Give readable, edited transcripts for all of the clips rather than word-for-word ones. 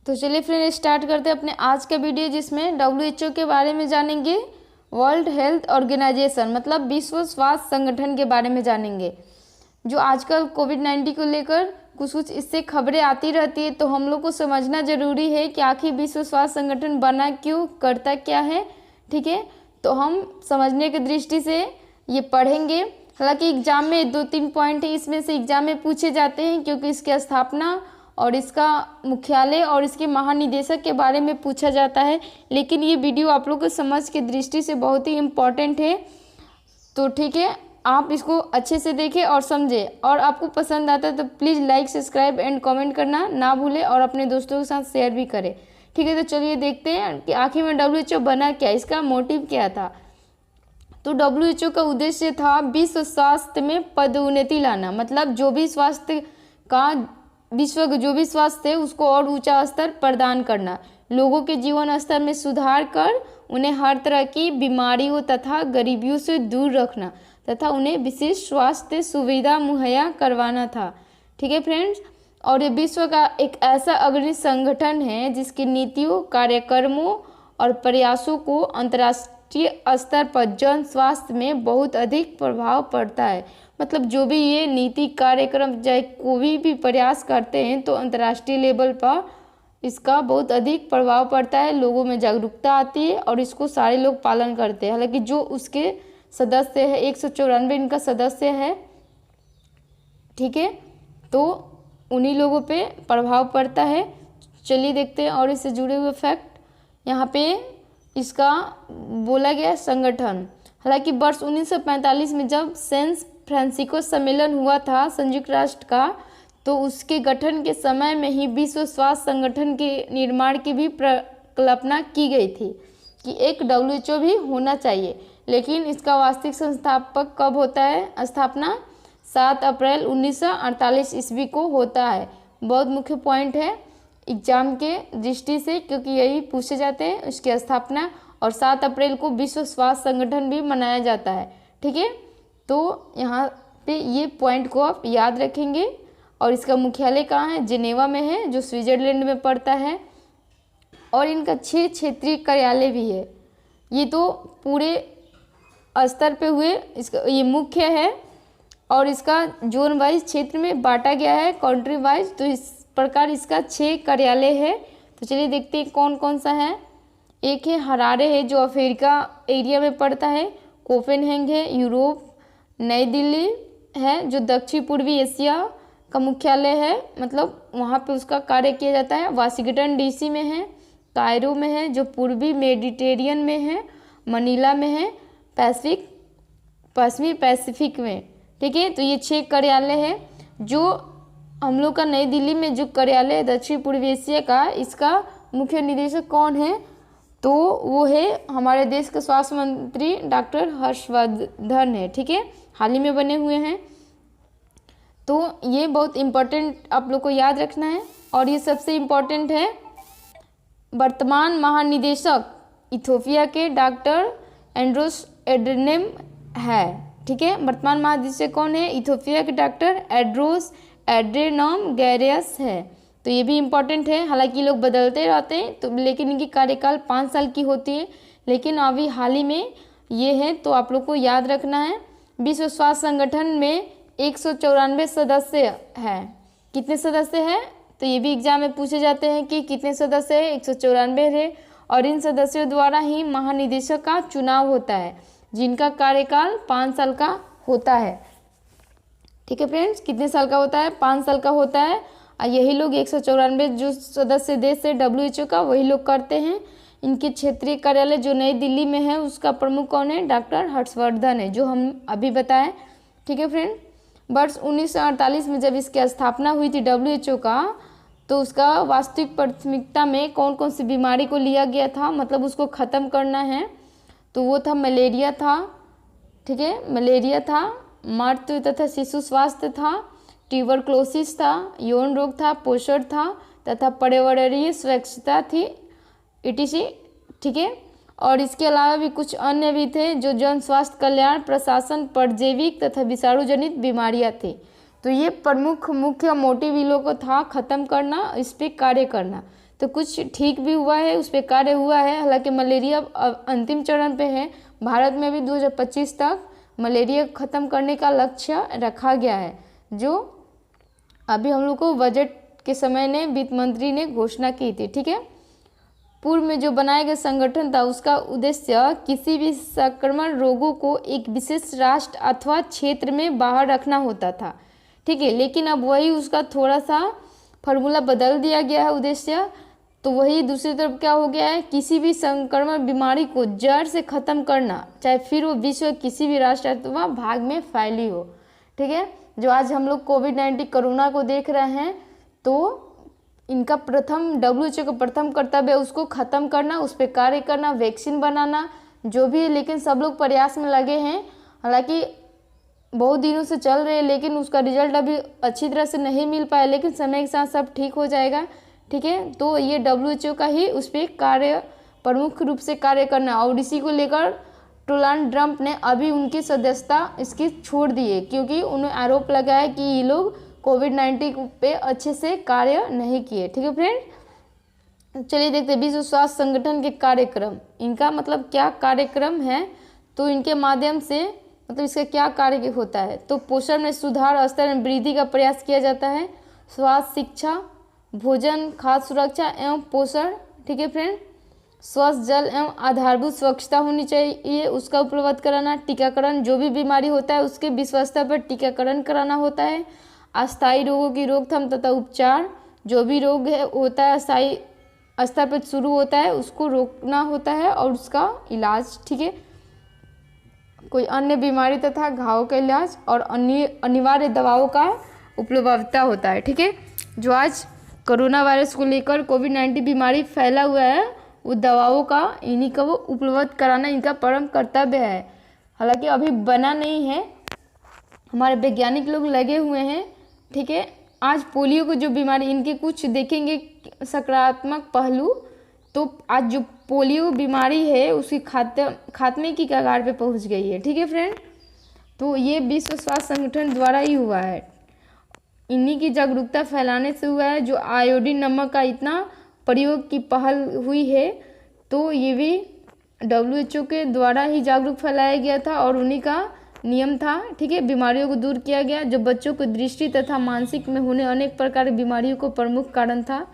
तो चलिए friend start करते हैं अपने आज का वीडियो, जिसमें WHO के बारे में जानेंगे। वर्ल्ड हेल्थ ऑर्गेनाइजेशन मतलब विश्व स्वास्थ्य संगठन के बारे में जानेंगे। जो आजकल कोविड-19 को लेकर कुछ इससे खबरें आती रहती है, तो हम लोग को समझना ज़रूरी है कि आखिर विश्व स्वास्थ्य संगठन बना क्यों, करता क्या है। ठीक है, तो हम समझने की दृष्टि से ये पढ़ेंगे। हालांकि एग्जाम में 2-3 पॉइंट है, इसमें से एग्जाम में पूछे जाते हैं, क्योंकि इसकी स्थापना और इसका मुख्यालय और इसके महानिदेशक के बारे में पूछा जाता है। लेकिन ये वीडियो आप लोग को समझ की दृष्टि से बहुत ही इम्पॉर्टेंट है, तो ठीक है, आप इसको अच्छे से देखें और समझें। और आपको पसंद आता है तो please like, subscribe and comment करना ना भूलें, और अपने दोस्तों के साथ शेयर भी करें। ठीक है, तो चलिए देखते हैं कि आखिर में WHO बना क्या, इसका मोटिव क्या था। तो WHO का उद्देश्य था विश्व स्वास्थ्य में पदोन्नति लाना, मतलब जो भी स्वास्थ्य जो भी स्वास्थ्य है उसको और ऊंचा स्तर प्रदान करना, लोगों के जीवन स्तर में सुधार कर उन्हें हर तरह की बीमारियों तथा गरीबियों से दूर रखना तथा उन्हें विशेष स्वास्थ्य सुविधा मुहैया करवाना था। ठीक है फ्रेंड्स, और ये विश्व का एक ऐसा अग्रणी संगठन है जिसकी नीतियों, कार्यक्रमों और प्रयासों को अंतर्राष्ट्रीय स्तर पर जन स्वास्थ्य में बहुत अधिक प्रभाव पड़ता है। मतलब जो भी ये नीति, कार्यक्रम, चाहे कोई भी प्रयास करते हैं तो अंतर्राष्ट्रीय लेवल पर इसका बहुत अधिक प्रभाव पड़ता है, लोगों में जागरूकता आती है और इसको सारे लोग पालन करते हैं। हालांकि जो उसके सदस्य है 194 इनका सदस्य है, ठीक है, तो उन्हीं लोगों पे प्रभाव पड़ता है। चलिए देखते हैं और इससे जुड़े हुए फैक्ट। यहाँ पे इसका बोला गया संगठन, हालांकि वर्ष 1945 में जब सैन फ्रांसिस्को सम्मेलन हुआ था संयुक्त राष्ट्र का, तो उसके गठन के समय में ही विश्व स्वास्थ्य संगठन के निर्माण की भी प्रकल्पना की गई थी कि एक WHO भी होना चाहिए। लेकिन इसका वास्तविक संस्थापक कब होता है, स्थापना 7 अप्रैल 1948 ईस्वी को होता है। बहुत मुख्य पॉइंट है एग्जाम के दृष्टि से, क्योंकि यही पूछे जाते हैं उसकी स्थापना, और 7 अप्रैल को विश्व स्वास्थ्य संगठन भी मनाया जाता है। ठीक है, तो यहाँ पे ये पॉइंट को आप याद रखेंगे। और इसका मुख्यालय कहाँ है, जिनेवा में है, जो स्विट्जरलैंड में पड़ता है। और इनका 6 क्षेत्रीय कार्यालय भी है। ये तो पूरे स्तर पे हुए, इसका ये मुख्य है और इसका जोन वाइज क्षेत्र में बांटा गया है, कंट्री वाइज। तो इस प्रकार इसका 6 कार्यालय है। तो चलिए देखते हैं कौन कौन सा है। एक है हरारे है, जो अफ्रीका एरिया में पड़ता है। कोपेनहेगन है यूरोप। नई दिल्ली है, जो दक्षिण पूर्वी एशिया का मुख्यालय है, मतलब वहाँ पे उसका कार्य किया जाता है। वाशिंगटन DC में है। कायरो में है, जो पूर्वी मेडिटेरियन में है। मनीला में है, पश्चिमी पैसिफिक में। ठीक है, तो ये 6 कार्यालय है। जो हम लोग का नई दिल्ली में जो कार्यालय है दक्षिण पूर्वी एशिया का, इसका मुख्य निदेशक कौन है, तो वो है हमारे देश के स्वास्थ्य मंत्री डॉक्टर हर्षवर्धन है। ठीक है, हाल ही में बने हुए हैं। तो ये बहुत इम्पोर्टेंट आप लोग को याद रखना है। और ये सबसे इम्पोर्टेंट है, वर्तमान महानिदेशक इथियोपिया के डॉक्टर एंड्रोस एड्रेनम है। ठीक है, वर्तमान महानिदेशक कौन है, इथियोपिया के डॉक्टर एड्रोस एड्रेनम गैरियस है। तो ये भी इम्पोर्टेंट है। हालांकि लोग बदलते रहते हैं, तो लेकिन इनकी कार्यकाल 5 साल की होती है। लेकिन अभी हाल ही में ये है, तो आप लोग को याद रखना है। विश्व स्वास्थ्य संगठन में 194 सदस्य हैं। कितने सदस्य हैं, तो ये भी एग्जाम में पूछे जाते हैं कि कितने सदस्य हैं, 194 है। और इन सदस्यों द्वारा ही महानिदेशक का चुनाव होता है, जिनका कार्यकाल 5 साल का होता है। ठीक है फ्रेंड्स, कितने साल का होता है, 5 साल का होता है। और यही लोग 194 जो सदस्य देश है WHO का, वही लोग करते हैं। इनके क्षेत्रीय कार्यालय जो नई दिल्ली में है, उसका प्रमुख कौन है, डॉक्टर हर्षवर्धन है, जो हम अभी बताएं। ठीक है फ्रेंड, वर्ष 1948 में जब इसकी स्थापना हुई थी WHO का, तो उसका वास्तविक प्राथमिकता में कौन कौन सी बीमारी को लिया गया था, मतलब उसको ख़त्म करना है। तो वो था मलेरिया था। ठीक है, मलेरिया था। मातृ तथा शिशु स्वास्थ्य था। ट्यूबरक्लोसिस था। यौन रोग था। पोषण था तथा पर्यावरणीय स्वच्छता थी, etc। ठीक है, और इसके अलावा भी कुछ अन्य भी थे, जो जन स्वास्थ्य कल्याण, प्रशासन, परजैविक तथा विषाणु जनित बीमारियां थी। तो ये प्रमुख मुख्य मोटिव इन लोगों को था ख़त्म करना, इस पर कार्य करना। तो कुछ ठीक भी हुआ है, उस पर कार्य हुआ है। हालांकि मलेरिया अब अंतिम चरण पे है। भारत में भी 2025 तक मलेरिया ख़त्म करने का लक्ष्य रखा गया है, जो अभी हम लोग को बजट के समय ने वित्त मंत्री ने घोषणा की थी। ठीक है, पूर्व में जो बनाया गया संगठन था उसका उद्देश्य किसी भी संक्रमण रोगों को एक विशेष राष्ट्र अथवा क्षेत्र में बाहर रखना होता था। ठीक है, लेकिन अब वही उसका थोड़ा सा फार्मूला बदल दिया गया है उद्देश्य। तो वही दूसरी तरफ क्या हो गया है, किसी भी संक्रमण बीमारी को जड़ से ख़त्म करना, चाहे फिर वो विश्व किसी भी राष्ट्र अथवा भाग में फैली हो। ठीक है, जो आज हम लोग कोविड-19 कोरोना को देख रहे हैं, तो इनका प्रथम WHO का प्रथम कर्तव्य है उसको ख़त्म करना, उस पर कार्य करना, वैक्सीन बनाना, जो भी है। लेकिन सब लोग प्रयास में लगे हैं। हालांकि बहुत दिनों से चल रहे हैं, लेकिन उसका रिजल्ट अभी अच्छी तरह से नहीं मिल पाया, लेकिन समय के साथ सब ठीक हो जाएगा। ठीक है, तो ये WHO का ही उस पर कार्य प्रमुख रूप से कार्य करना। और इसी को लेकर डोनाल्ड ट्रंप ने अभी उनकी सदस्यता इसकी छोड़ दी है, क्योंकि उन्हें आरोप लगा है कि ये लोग कोविड-19 पे अच्छे से कार्य नहीं किए। ठीक है फ्रेंड, चलिए देखते हैं विश्व स्वास्थ्य संगठन के कार्यक्रम। इनका मतलब क्या कार्यक्रम है, तो इनके माध्यम से मतलब इसका क्या कार्य होता है। तो पोषण में सुधार, स्तर में वृद्धि का प्रयास किया जाता है। स्वास्थ्य, शिक्षा, भोजन, खाद्य सुरक्षा एवं पोषण। ठीक है फ्रेंड, स्वच्छ जल एवं आधारभूत स्वच्छता होनी चाहिए, उसका उपलब्ध कराना। टीकाकरण, जो भी बीमारी होता है उसके विश्व स्तर पर टीकाकरण कराना होता है। अस्थायी रोगों की रोकथाम तथा उपचार, जो भी रोग है होता है अस्थायी स्तर पर शुरू होता है उसको रोकना होता है और उसका इलाज। ठीक है, कोई अन्य बीमारी तथा घाव का इलाज और अन्य अनिवार्य दवाओं का उपलब्धता होता है। ठीक है, जो आज कोरोना वायरस को लेकर कोविड-19 बीमारी फैला हुआ है, वो दवाओं का इन्हीं का वो उपलब्ध कराना इनका परम कर्तव्य है। हालांकि अभी बना नहीं है, हमारे वैज्ञानिक लोग लगे हुए हैं। ठीक है, आज पोलियो को जो बीमारी, इनके कुछ देखेंगे सकारात्मक पहलू। तो आज जो पोलियो बीमारी है उसकी खात्मे की कगार पे पहुंच गई है। ठीक है फ्रेंड, तो ये विश्व स्वास्थ्य संगठन द्वारा ही हुआ है, इन्हीं की जागरूकता फैलाने से हुआ है। जो आयोडीन नमक का इतना प्रयोग की पहल हुई है, तो ये भी WHO के द्वारा ही जागरूक फैलाया गया था और उन्हीं का नियम था। ठीक है, बीमारियों को दूर किया गया, जो बच्चों को दृष्टि तथा मानसिक में होने अनेक प्रकार की बीमारियों को प्रमुख कारण था।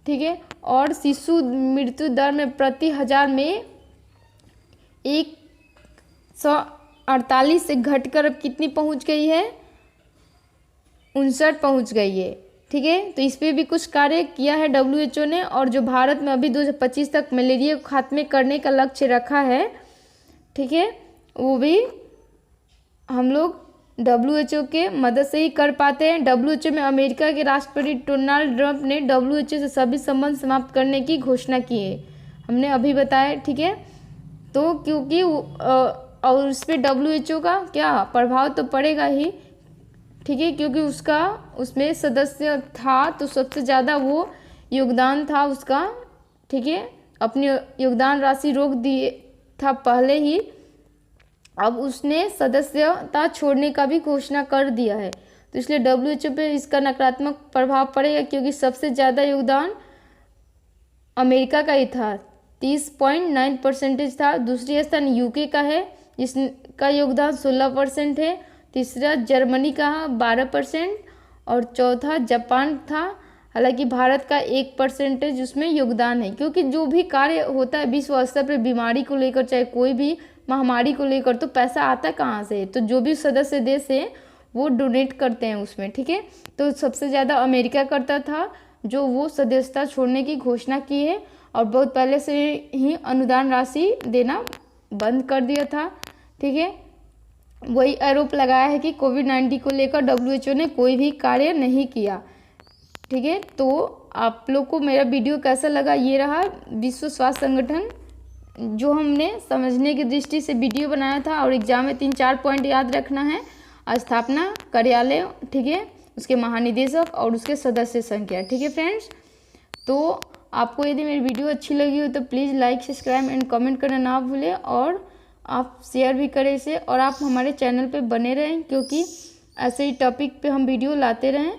ठीक है, और शिशु मृत्यु दर में प्रति 1000 में 148 से घटकर अब कितनी पहुंच गई है, 59 पहुंच गई है। ठीक है, तो इस पर भी कुछ कार्य किया है WHO ने। और जो भारत में अभी 2025 तक मलेरिया को खात्मे करने का लक्ष्य रखा है, ठीक है, वो भी हम लोग WHO के मदद से ही कर पाते हैं। WHO में अमेरिका के राष्ट्रपति डोनाल्ड ट्रंप ने WHO से सभी संबंध समाप्त करने की घोषणा की है, हमने अभी बताया। ठीक है, तो क्योंकि और उस पर WHO का क्या प्रभाव तो पड़ेगा ही। ठीक है, क्योंकि उसका उसमें सदस्य था, तो सबसे ज़्यादा वो योगदान था उसका। ठीक है, अपनी योगदान राशि रोक दिए था पहले ही, अब उसने सदस्यता छोड़ने का भी घोषणा कर दिया है। तो इसलिए WHO पे इसका नकारात्मक प्रभाव पड़ेगा, क्योंकि सबसे ज़्यादा योगदान अमेरिका का ही था, 30.9% था। दूसरी स्थान UK का है, जिसका योगदान 16% है। तीसरा जर्मनी का 12% और चौथा जापान था। हालांकि भारत का 1% उसमें योगदान है, क्योंकि जो भी कार्य होता है विश्व स्तर पर बीमारी को लेकर, चाहे कोई भी महामारी को लेकर, तो पैसा आता कहाँ से, तो जो भी सदस्य देश है वो डोनेट करते हैं उसमें। ठीक है, तो सबसे ज़्यादा अमेरिका करता था, जो वो सदस्यता छोड़ने की घोषणा की है और बहुत पहले से ही अनुदान राशि देना बंद कर दिया था। ठीक है, वही आरोप लगाया है कि कोविड-19 को लेकर WHO ने कोई भी कार्य नहीं किया। ठीक है, तो आप लोग को मेरा वीडियो कैसा लगा, ये रहा विश्व स्वास्थ्य संगठन, जो हमने समझने की दृष्टि से वीडियो बनाया था। और एग्जाम में 3-4 पॉइंट याद रखना है। स्थापना, कार्यालय, ठीक है, उसके महानिदेशक और उसके सदस्य संख्या। ठीक है फ्रेंड्स, तो आपको यदि मेरी वीडियो अच्छी लगी हो तो please like, subscribe and comment करना ना भूलें, और आप शेयर भी करें इसे, और आप हमारे चैनल पे बने रहें, क्योंकि ऐसे ही टॉपिक पे हम वीडियो लाते रहें।